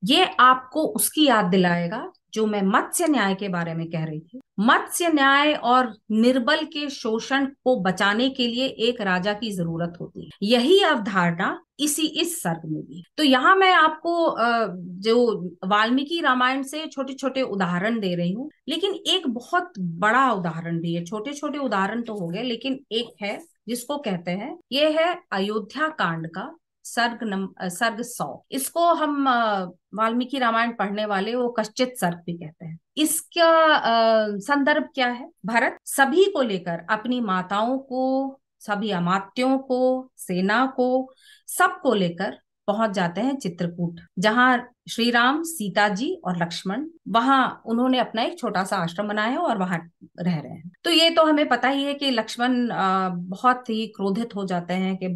ये आपको उसकी याद दिलाएगा जो मैं मत्स्य न्याय के बारे में कह रही थी। मत्स्य न्याय और निर्बल के शोषण को बचाने के लिए एक राजा की जरूरत होती है, यही अवधारणा इस सर्ग में भी। तो यहाँ मैं आपको जो वाल्मीकि रामायण से छोटे छोटे उदाहरण दे रही हूँ, लेकिन एक बहुत बड़ा उदाहरण भी है। छोटे छोटे उदाहरण तो हो गए, लेकिन एक है जिसको कहते हैं, ये है अयोध्या कांड का सर्ग 100। इसको हम वाल्मीकि रामायण पढ़ने वाले वो कश्चित सर्ग भी कहते हैं। इसका संदर्भ क्या है, भरत सभी को लेकर, अपनी माताओं को, सभी अमात्यों को, सेना को, सबको लेकर पहुंच जाते हैं चित्रकूट, जहां श्री राम, सीता जी और लक्ष्मण, वहां उन्होंने अपना एक छोटा सा आश्रम बनाया है और वहां रह रहे हैं। तो ये तो हमें पता ही है कि लक्ष्मण बहुत ही क्रोधित हो जाते हैं कि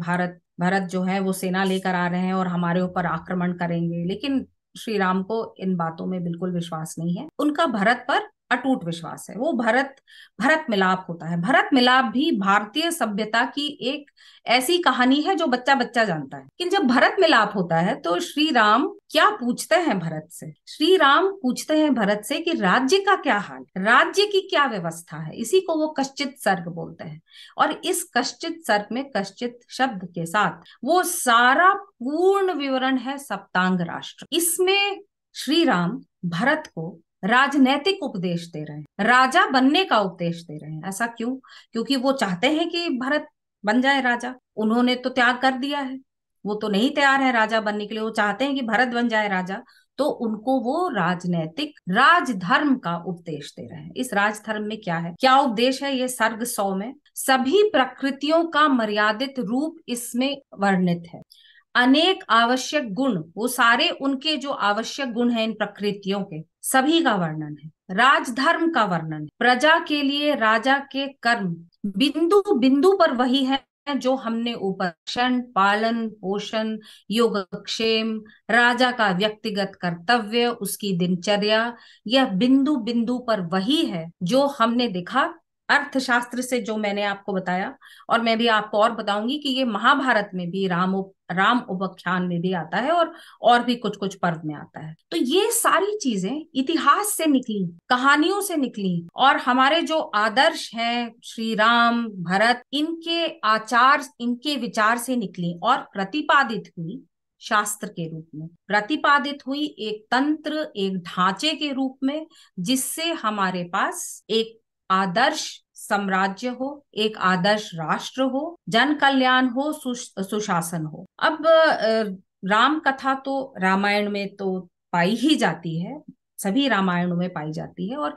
भरत जो है वो सेना लेकर आ रहे हैं और हमारे ऊपर आक्रमण करेंगे। लेकिन श्री राम को इन बातों में बिल्कुल विश्वास नहीं है, उनका भरत पर अटूट विश्वास है। वो भरत मिलाप होता है। भरत मिलाप भी भारतीय सभ्यता की एक ऐसी कहानी है जो बच्चा बच्चा जानता है। लेकिन जब भरत मिलाप होता है तो श्री राम क्या पूछते हैं भरत से? श्री राम पूछते हैं भरत से कि राज्य का क्या हाल, राज्य की क्या व्यवस्था है। इसी को वो कश्चित सर्ग बोलते हैं। और इस कश्चित सर्ग में कश्चित शब्द के साथ वो सारा पूर्ण विवरण है सप्तांग राष्ट्र। इसमें श्री राम भरत को राजनैतिक उपदेश दे रहे हैं, राजा बनने का उपदेश दे रहे हैं। ऐसा क्यों? क्योंकि वो चाहते हैं कि भरत बन जाए राजा। उन्होंने तो त्याग कर दिया है, वो तो नहीं तैयार है राजा बनने के लिए, वो चाहते हैं कि भरत बन जाए राजा। तो उनको वो राजनैतिक राजधर्म का उपदेश दे रहे हैं। इस राजधर्म में क्या है, क्या उपदेश है? ये सर्ग 100 में सभी प्रकृतियों का मर्यादित रूप इसमें वर्णित है। अनेक आवश्यक गुण, वो सारे उनके जो आवश्यक गुण हैं इन प्रकृतियों के, सभी का वर्णन है। राजधर्म का वर्णन है। प्रजा के लिए राजा के कर्म बिंदु बिंदु पर वही है जो हमने ऊपर पोषण, पालन पोषण, योगक्षेम, राजा का व्यक्तिगत कर्तव्य, उसकी दिनचर्या, यह बिंदु बिंदु पर वही है जो हमने देखा अर्थशास्त्र से, जो मैंने आपको बताया। और मैं भी आपको और बताऊंगी कि ये महाभारत में भी राम उपाख्यान में भी आता है, और भी कुछ कुछ पर्व में आता है। तो ये सारी चीजें इतिहास से निकली, कहानियों से निकली, और हमारे जो आदर्श हैं श्री राम भरत, इनके आचार, इनके विचार से निकली और प्रतिपादित हुई, शास्त्र के रूप में प्रतिपादित हुई, एक तंत्र, एक ढांचे के रूप में, जिससे हमारे पास एक आदर्श साम्राज्य हो, एक आदर्श राष्ट्र हो, जन कल्याण हो, सुशासन हो। अब राम कथा तो रामायण में तो पाई ही जाती है, सभी रामायणों में पाई जाती है। और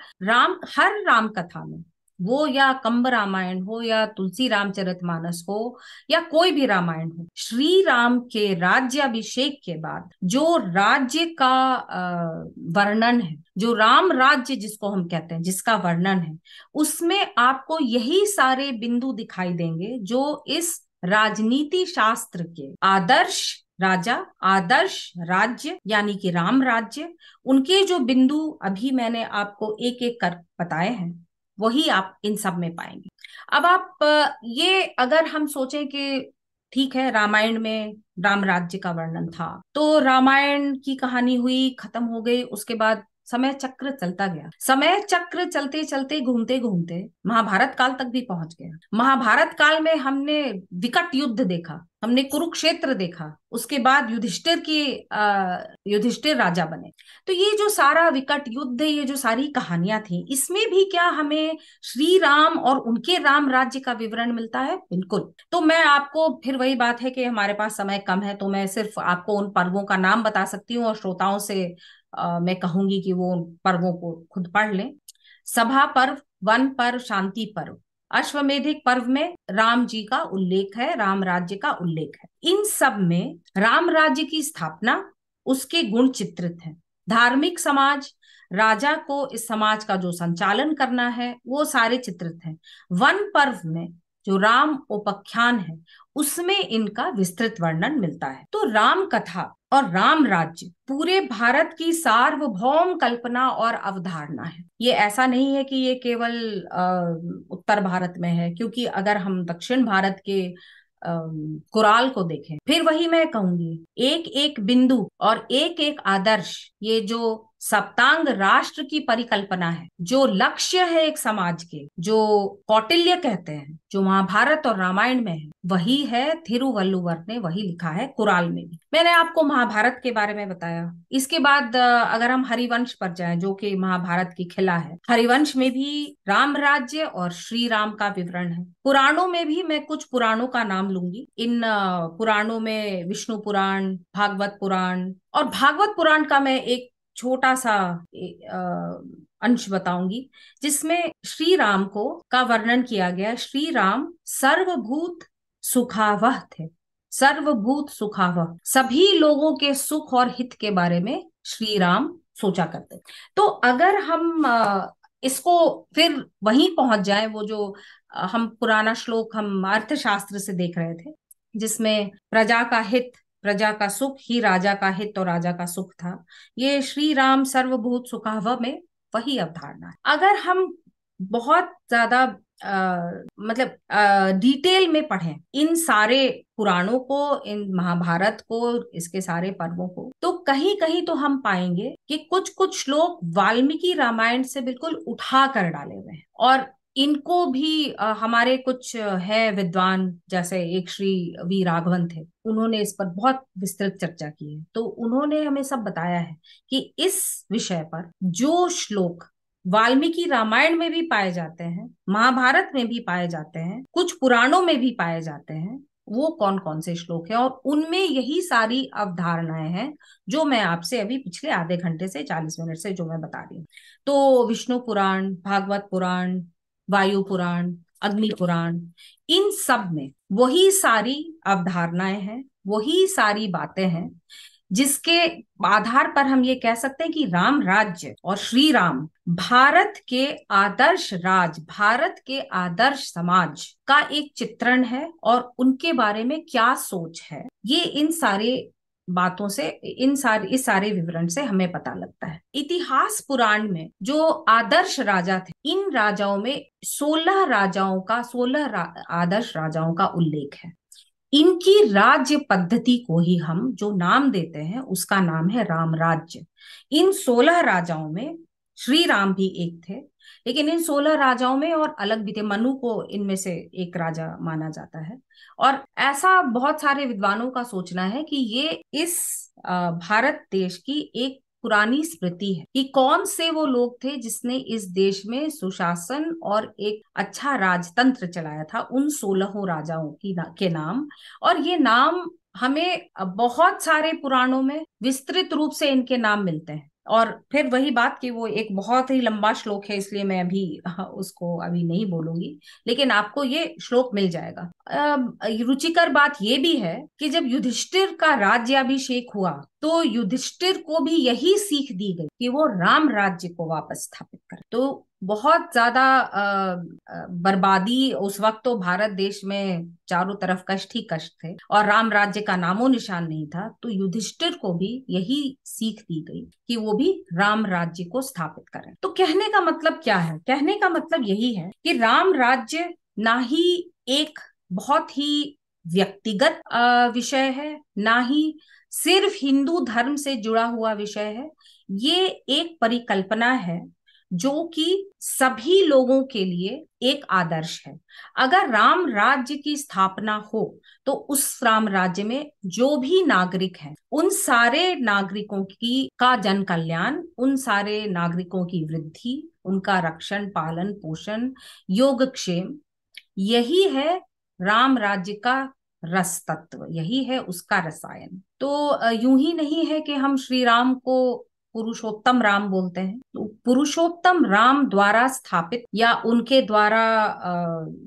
हर राम कथा में, वो या कंब रामायण हो या तुलसी रामचरितमानस हो या कोई भी रामायण हो, श्री राम के राज्याभिषेक के बाद जो राज्य का वर्णन है, जो राम राज्य जिसको हम कहते हैं, जिसका वर्णन है, उसमें आपको यही सारे बिंदु दिखाई देंगे जो इस राजनीति शास्त्र के आदर्श राजा, आदर्श राज्य यानी कि राम राज्य, उनके जो बिंदु अभी मैंने आपको एक एक कर बताए हैं, वही आप इन सब में पाएंगे। अब आप ये अगर हम सोचें कि ठीक है, रामायण में राम राज्य का वर्णन था, तो रामायण की कहानी हुई, खत्म हो गई, उसके बाद समय चक्र चलता गया। समय चक्र चलते चलते घूमते घूमते महाभारत काल तक भी पहुंच गया। महाभारत काल में हमने विकट युद्ध देखा, हमने कुरुक्षेत्र देखा, उसके बाद युधिष्ठिर राजा बने। तो ये जो सारा विकट युद्ध, ये जो सारी कहानियां थी, इसमें भी क्या हमें श्री राम और उनके राम राज्य का विवरण मिलता है? बिल्कुल। तो मैं आपको, फिर वही बात है कि हमारे पास समय कम है, तो मैं सिर्फ आपको उन पर्वों का नाम बता सकती हूँ, और श्रोताओं से मैं कहूंगी कि वो पर्वों को खुद पढ़ लें। सभा पर्व, वन पर्व, शांति पर्व, अश्वमेधिक पर्व में राम जी का उल्लेख है, राम राज्य का उल्लेख है। इन सब में राम राज्य की स्थापना, उसके गुण चित्रित हैं। धार्मिक समाज, राजा को इस समाज का जो संचालन करना है, वो सारे चित्रित हैं। वन पर्व में जो राम उपाख्यान है, उसमें इनका विस्तृत वर्णन मिलता है। तो राम कथा और राम राज्य पूरे भारत की सार्वभौम कल्पना और अवधारणा है। ये ऐसा नहीं है कि ये केवल उत्तर भारत में है, क्योंकि अगर हम दक्षिण भारत के कुराल को देखें, फिर वही मैं कहूंगी, एक एक बिंदु और एक एक आदर्श, ये जो सप्तांग राष्ट्र की परिकल्पना है, जो लक्ष्य है एक समाज के, जो कौटिल्य कहते हैं, जो महाभारत और रामायण में है, वही है थिरुवल्लुवर ने वही लिखा है कुराल में भी। मैंने आपको महाभारत के बारे में बताया। इसके बाद अगर हम हरिवंश पर जाएं, जो कि महाभारत की खिला है, हरिवंश में भी राम राज्य और श्री राम का विवरण है। पुराणों में भी मैं कुछ पुराणों का नाम लूंगी। इन पुराणों में विष्णु पुराण, भागवत पुराण, और भागवत पुराण का मैं एक छोटा सा अंश बताऊंगी, जिसमें श्री राम को का वर्णन किया गया। श्री राम सर्वभूत सुखावह थे, सर्वभूत सुखावह, सभी लोगों के सुख और हित के बारे में श्री राम सोचा करते। तो अगर हम इसको फिर वहीं पहुंच जाए, वो जो हम पुराना श्लोक हम अर्थशास्त्र से देख रहे थे, जिसमें प्रजा का हित, प्रजा का सुख ही राजा का हित और राजा का सुख था, ये श्री राम सर्वभूत सुखावह में वही अवधारणा है। अगर हम बहुत ज्यादा मतलब डिटेल में पढ़ें इन सारे पुराणों को, इन महाभारत को, इसके सारे पर्वों को, तो कहीं कहीं तो हम पाएंगे कि कुछ कुछ श्लोक वाल्मीकि रामायण से बिल्कुल उठा कर डाले हुए हैं। और इनको भी हमारे कुछ है विद्वान, जैसे एक श्री वी राघवन थे, उन्होंने इस पर बहुत विस्तृत चर्चा की है। तो उन्होंने हमें सब बताया है कि इस विषय पर जो श्लोक वाल्मीकि रामायण में भी पाए जाते हैं, महाभारत में भी पाए जाते हैं, कुछ पुराणों में भी पाए जाते हैं, वो कौन कौन से श्लोक हैं, और उनमें यही सारी अवधारणाएं हैं जो मैं आपसे अभी पिछले आधे घंटे से 40 मिनट से जो मैं बता रही हूँ। तो विष्णु पुराण, भागवत पुराण, वायु पुराण, अग्नि पुराण, इन सब में वही सारी अवधारणाएं हैं, वही सारी बातें हैं, जिसके आधार पर हम ये कह सकते हैं कि राम राज्य और श्री राम भारत के आदर्श राज, भारत के आदर्श समाज का एक चित्रण है, और उनके बारे में क्या सोच है, ये इन सारे बातों से, इस सारे विवरण से हमें पता लगता है। इतिहास पुराण में जो आदर्श राजा थे, इन राजाओं में 16 राजाओं का, 16 आदर्श राजाओं का उल्लेख है। इनकी राज्य पद्धति को ही हम जो नाम देते हैं उसका नाम है राम राज्य। इन 16 राजाओं में श्री राम भी एक थे, लेकिन इन 16 राजाओं में और अलग भी थे। मनु को इनमें से एक राजा माना जाता है, और ऐसा बहुत सारे विद्वानों का सोचना है कि ये इस भारत देश की एक पुरानी स्मृति है कि कौन से वो लोग थे जिसने इस देश में सुशासन और एक अच्छा राजतंत्र चलाया था, उन 16 राजाओं के नाम। और ये नाम हमें बहुत सारे पुराणों में विस्तृत रूप से इनके नाम मिलते हैं। और फिर वही बात कि वो एक बहुत ही लंबा श्लोक है, इसलिए मैं अभी उसको अभी नहीं बोलूंगी, लेकिन आपको ये श्लोक मिल जाएगा। रुचिकर बात ये भी है कि जब युधिष्ठिर का राज्याभिषेक हुआ तो युधिष्ठिर को भी यही सीख दी गई कि वो राम राज्य को वापस स्थापित करे। तो बहुत ज्यादा बर्बादी उस वक्त, तो भारत देश में चारों तरफ कष्ट ही कष्ट थे और राम राज्य का नामो निशान नहीं था। तो युधिष्ठिर को भी यही सीख दी गई कि वो भी राम राज्य को स्थापित करें। तो कहने का मतलब क्या है? कहने का मतलब यही है कि राम राज्य ना ही एक बहुत ही व्यक्तिगत विषय है, ना ही सिर्फ हिंदू धर्म से जुड़ा हुआ विषय है। ये एक परिकल्पना है जो कि सभी लोगों के लिए एक आदर्श है। अगर राम राज्य की स्थापना हो तो उस राम राज्य में जो भी नागरिक हैं, उन सारे नागरिकों की का जन कल्याण, उन सारे नागरिकों की वृद्धि, उनका रक्षण, पालन पोषण, योगक्षेम, यही है राम राज्य का रस तत्व, यही है उसका रसायन। तो यूं ही नहीं है कि हम श्री राम को पुरुषोत्तम राम बोलते हैं। तो पुरुषोत्तम राम द्वारा स्थापित या उनके द्वारा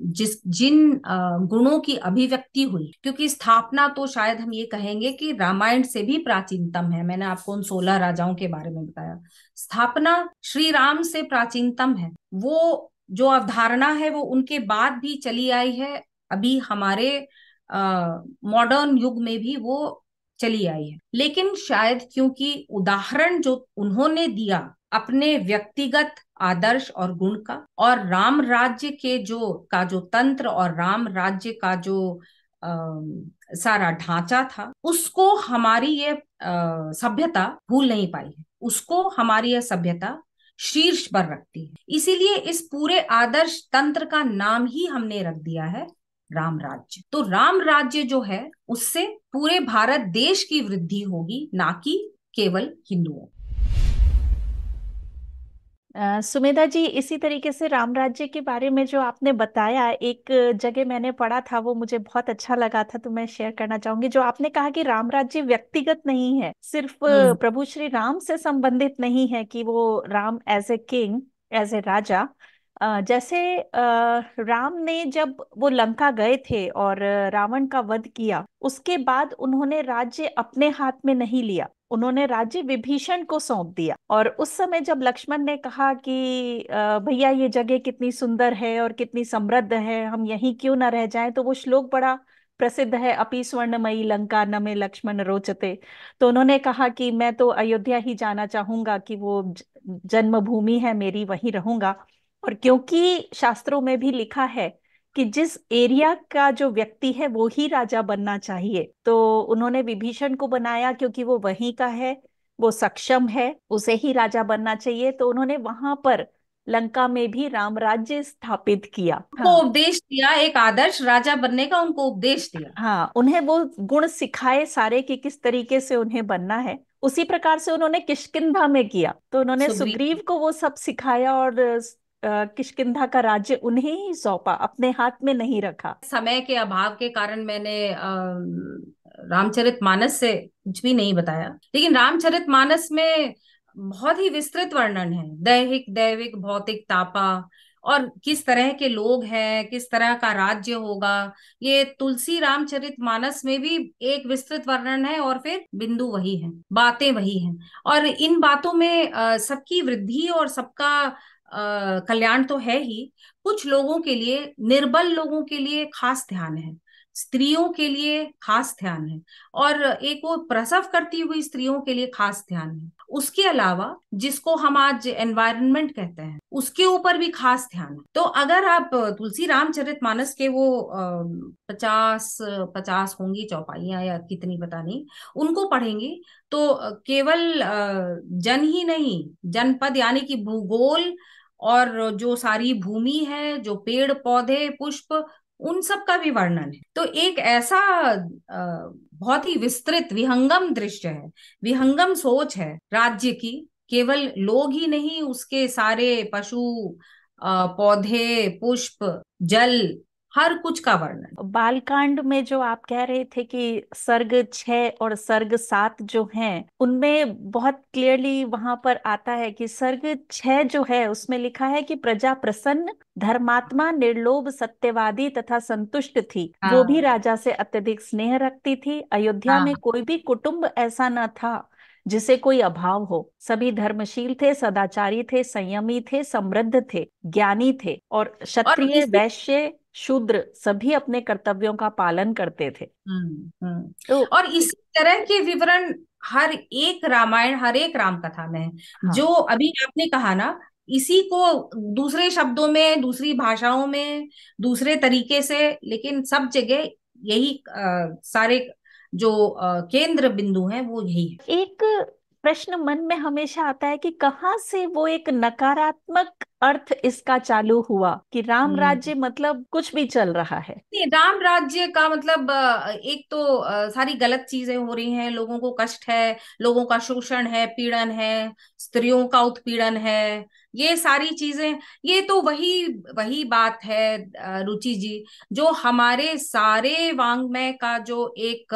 जिन गुणों की अभिव्यक्ति हुई, क्योंकि स्थापना तो शायद हम ये कहेंगे कि रामायण से भी प्राचीनतम है। मैंने आपको उन 16 राजाओं के बारे में बताया, स्थापना श्री राम से प्राचीनतम है। वो जो अवधारणा है वो उनके बाद भी चली आई है, अभी हमारे मॉडर्न युग में भी वो चली आई है। लेकिन शायद क्योंकि उदाहरण जो उन्होंने दिया अपने व्यक्तिगत आदर्श और गुण का, और राम राज्य के जो तंत्र और राम राज्य का जो सारा ढांचा था, उसको हमारी ये सभ्यता भूल नहीं पाई है, उसको हमारी यह सभ्यता शीर्ष पर रखती है। इसीलिए इस पूरे आदर्श तंत्र का नाम ही हमने रख दिया है राम राज्य। तो राम राज्य जो है उससे पूरे भारत देश की वृद्धि होगी, ना कि केवल हिंदुओं। सुमेधा जी, इसी तरीके से राम राज्य के बारे में जो आपने बताया, एक जगह मैंने पढ़ा था, वो मुझे बहुत अच्छा लगा था, तो मैं शेयर करना चाहूंगी। जो आपने कहा कि राम राज्य व्यक्तिगत नहीं है, सिर्फ प्रभु श्री राम से संबंधित नहीं है कि वो Ram as a king, as a raja, जैसे राम ने जब वो लंका गए थे और रावण का वध किया, उसके बाद उन्होंने राज्य अपने हाथ में नहीं लिया, उन्होंने राज्य विभीषण को सौंप दिया। और उस समय जब लक्ष्मण ने कहा कि भैया ये जगह कितनी सुंदर है और कितनी समृद्ध है, हम यहीं क्यों ना रह जाएं, तो वो श्लोक बड़ा प्रसिद्ध है, अपि स्वर्णमयी लंका न मे लक्ष्मण रोचते। तो उन्होंने कहा कि मैं तो अयोध्या ही जाना चाहूंगा, कि वो जन्मभूमि है मेरी, वहीं रहूंगा। और क्योंकि शास्त्रों में भी लिखा है कि जिस एरिया का जो व्यक्ति है वो ही राजा बनना चाहिए, तो उन्होंने विभीषण को बनाया क्योंकि वो वहीं का है, वो सक्षम है, उसे ही राजा बनना चाहिए। तो उन्होंने वहां पर लंका में भी राम राज्य स्थापित किया। उनको उपदेश दिया, एक आदर्श राजा बनने का उनको उपदेश दिया। हाँ, उन्हें वो गुण सिखाए सारे कि किस तरीके से उन्हें बनना है। उसी प्रकार से उन्होंने किष्किंधा में किया, तो उन्होंने सुग्रीव। सुग्रीव को वो सब सिखाया और किष्किंधा का राज्य उन्हें ही सौंपा, अपने हाथ में नहीं रखा। समय के अभाव के कारण मैंने रामचरितमानस से कुछ भी नहीं बताया, लेकिन रामचरितमानस में बहुत ही विस्तृत वर्णन है, दैहिक दैविक भौतिक तापा, और किस तरह के लोग हैं, किस तरह का राज्य होगा। ये तुलसी रामचरितमानस में भी एक विस्तृत वर्णन है, और फिर बिंदु वही है, बातें वही हैं। और इन बातों में सबकी वृद्धि और सबका कल्याण तो है ही। कुछ लोगों के लिए, निर्बल लोगों के लिए खास ध्यान है, स्त्रियों के लिए खास ध्यान है, और एक वो प्रसव करती हुई स्त्रियों के लिए खास ध्यान है। उसके अलावा जिसको हम आज एनवायरनमेंट कहते हैं, उसके ऊपर भी खास ध्यान है। तो अगर आप तुलसी रामचरितमानस के वो 50 50 होंगी चौपाइयां या कितनी पता नहीं, उनको पढ़ेंगी तो केवल जन ही नहीं, जनपद यानी कि भूगोल और जो सारी भूमि है, जो पेड़ पौधे पुष्प, उन सब का भी वर्णन है। तो एक ऐसा बहुत ही विस्तृत विहंगम दृश्य है, विहंगम सोच है राज्य की। केवल लोग ही नहीं, उसके सारे पशु, पौधे पुष्प, जल, हर कुछ का वर्णन। बालकांड में जो आप कह रहे थे कि सर्ग 6 और सर्ग 7 जो हैं, उनमें बहुत क्लियरली वहां पर आता है कि सर्ग 6 जो है उसमें लिखा है कि प्रजा प्रसन्न, धर्मात्मा, निर्लोभ, सत्यवादी तथा संतुष्ट थी। वो भी हाँ राजा से अत्यधिक स्नेह रखती थी। अयोध्या में हाँ। कोई भी कुटुंब ऐसा न था जिसे कोई अभाव हो। सभी धर्मशील थे, सदाचारी थे, संयमी थे, समृद्ध थे, ज्ञानी थे, और और क्षत्रिय इसी वैश्य शूद्र सभी अपने कर्तव्यों का पालन करते थे। तो और इसी तरह के विवरण हर एक रामायण, हर एक राम कथा में है। जो हाँ, अभी आपने कहा ना, इसी को दूसरे शब्दों में, दूसरी भाषाओं में, दूसरे तरीके से, लेकिन सब जगह यही सारे जो केंद्र बिंदु हैं वो यही है। एक प्रश्न मन में हमेशा आता है कि कहाँ से वो एक नकारात्मक अर्थ इसका चालू हुआ कि राम हम्म। राज्य मतलब कुछ भी चल रहा है। नहीं, राम राज्य का मतलब एक तो सारी गलत चीजें हो रही हैं, लोगों को कष्ट है, लोगों का शोषण है, पीड़न है, स्त्रियों का उत्पीड़न है, ये सारी चीजें। ये तो वही वही बात है रुचि जी, जो हमारे सारे वाङ्मय का जो एक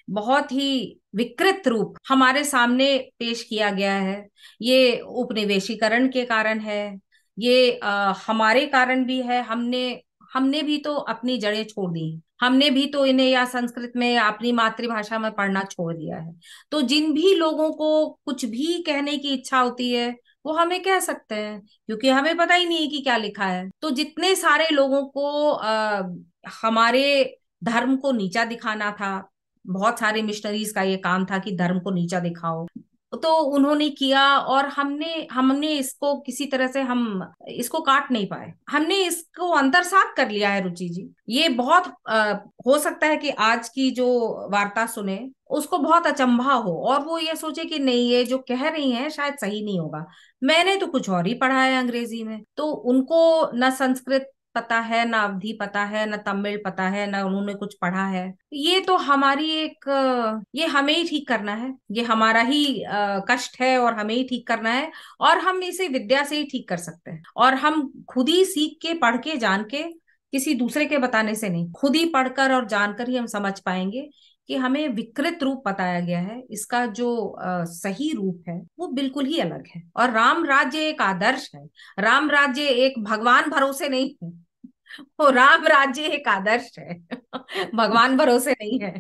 बहुत ही विकृत रूप हमारे सामने पेश किया गया है। ये उपनिवेशीकरण के कारण है, ये हमारे कारण भी है। हमने हमने भी तो अपनी जड़ें छोड़ दी हैं। हमने भी तो इन्हें या संस्कृत में या अपनी मातृभाषा में पढ़ना छोड़ दिया है। तो जिन भी लोगों को कुछ भी कहने की इच्छा होती है, वो हमें कह सकते हैं, क्योंकि हमें पता ही नहीं है कि क्या लिखा है। तो जितने सारे लोगों को हमारे धर्म को नीचा दिखाना था, बहुत सारे मिशनरीज का ये काम था कि धर्म को नीचा दिखाओ, तो उन्होंने किया। और हमने हमने इसको किसी तरह से, हम इसको काट नहीं पाए, हमने इसको अंतरसात कर लिया है रुचि जी। ये बहुत हो सकता है कि आज की जो वार्ता सुने उसको बहुत अचंभा हो, और वो ये सोचे कि नहीं, ये जो कह रही हैं शायद सही नहीं होगा। मैंने तो कुछ और ही पढ़ा है अंग्रेजी में, तो उनको न संस्कृत पता है, ना अवधी पता है, ना तमिल पता है, ना उन्होंने कुछ पढ़ा है। ये तो हमारी एक ये हमें ही ठीक करना है, ये हमारा ही कष्ट है, और हमें ही ठीक करना है। और हम इसे विद्या से ही ठीक कर सकते हैं, और हम खुद ही सीख के, पढ़ के, जान के, किसी दूसरे के बताने से नहीं, खुद ही पढ़कर और जानकर ही हम समझ पाएंगे कि हमें विकृत रूप बताया गया है, इसका जो सही रूप है वो बिल्कुल ही अलग है। और राम राज्य एक आदर्श है, राम राज्य एक भगवान भरोसे नहीं है, वो राम राज्य एक आदर्श है, भगवान भरोसे नहीं है।